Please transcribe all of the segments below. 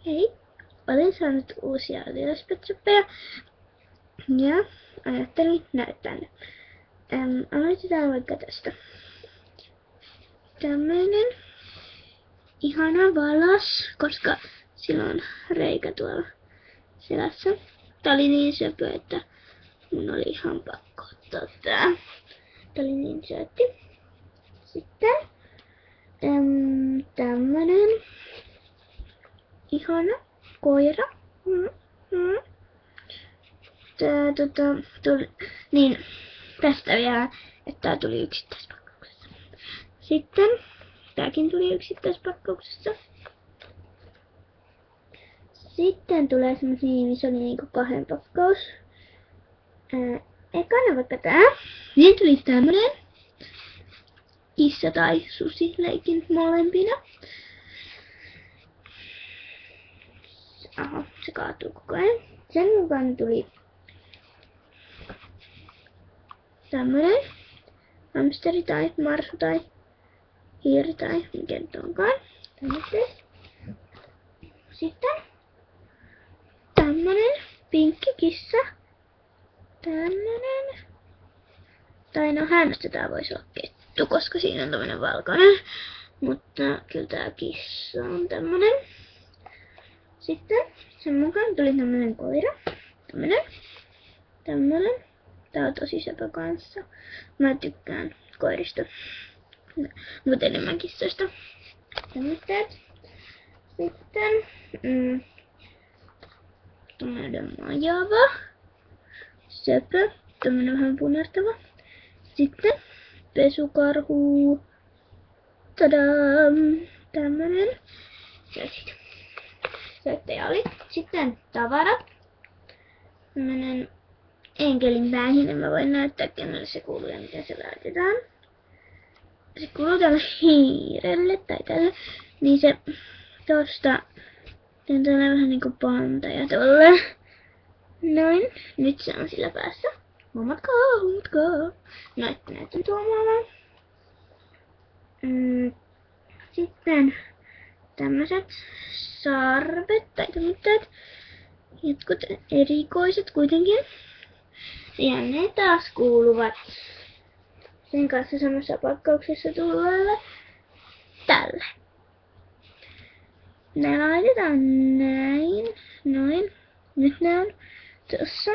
Hei, olen saanut uusia Adidas-petsuppeja ja ajattelin näyttää ne. Aloitetaan vaikka tästä. Tämmönen ihana valas, koska sillä on reikä tuolla selässä. Tää oli niin söpö, että mun oli ihan pakko ottaa tää. Tää oli niin söötti. Sitten tämmönen ihana koira. Tää tuli, niin tästä vielä, että tää tuli yksittäispakkauksessa. Sitten tääkin tuli yksittäispakkauksessa. Sitten tulee semmosia, missä oli niinku 2 pakkaus. Ekana vaikka tää. Niin tuli tämmönen kissa tai susi leikin molempina. Aha, se kaatuu koko ajan. Sen mukaan tuli tämmönen hamsteri tai marsu tai hiiri tai mikä nyt onkaan. Tämmönen. Sitten tämmönen pinkki kissa. Tämmönen. Tai no hänestä tää voisi olla kettu, koska siinä on tämmönen valkoinen. Mutta kyllä tää kissa on tämmönen. Sitten sen mukaan tuli tämmönen koira. Tämmönen. Tää on tosi söpö kanssa. Mä tykkään koirista. Mut enemmän kissoista. Tämmöset. Sitten tämmönen majava. Söpö. Tämmönen vähän punastava. Sitten pesukarhu. Tadam! Tämmönen. Syöttejä oli. Sitten tavarat. Tämmönen enkelin päähinen. Mä voin näyttää kenelle se kuuluu ja miten se laitetaan. Se kuuluu tälle hiirelle tai tälle. Niin se tosta on tällä vähän niinku panta ja tolle. Noin. Nyt se on sillä päässä. Huomatkaa. Näytän tuomaan. Sitten tämmöset sarvet tai tämmöset. Jotkut erikoiset kuitenkin. Ja ne taas kuuluvat sen kanssa samassa pakkauksessa tulevalle tälle. Ne laitetaan näin, noin. Nyt ne on tuossa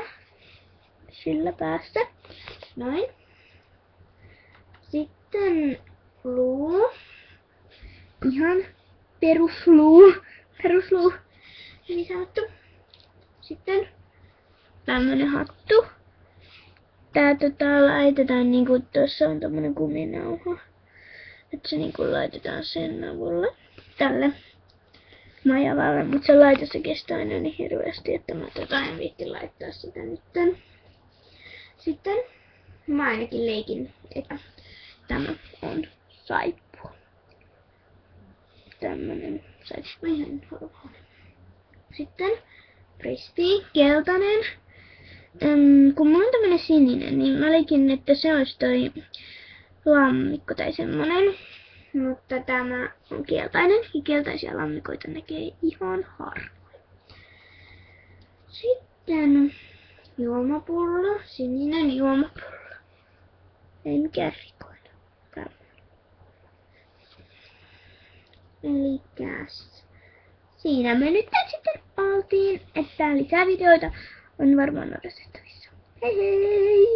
sillä päässä. Noin. Sitten luu. Ihan perusluu. Niin sanottu. Sitten tämmönen hattu. Tää laitetaan niinku, tossa on tämmönen kuminauha. Että se niinku laitetaan sen avulla. Tälle majavalle, mutta se laite se kestää aina niin hirveästi, että mä en viitti laittaa sitä nytten. Sitten mä ainakin leikin, että tämä on saippua. Tämmönen saippua ihan harvoinen. Sitten frisbee, keltainen. Kun mulla on tämmönen sininen, niin mä leikin, että se olisi toi lammikko tai semmonen. Mutta tämä on keltainen ja keltaisia lammikoita näkee ihan harvoin. Sitten juomapullo, sininen juomapullo. Ei mikään rikoinen. Elikäs siinä me nyt sitten oltiin, että lisää videoita on varmaan odotettavissa. Hei hei!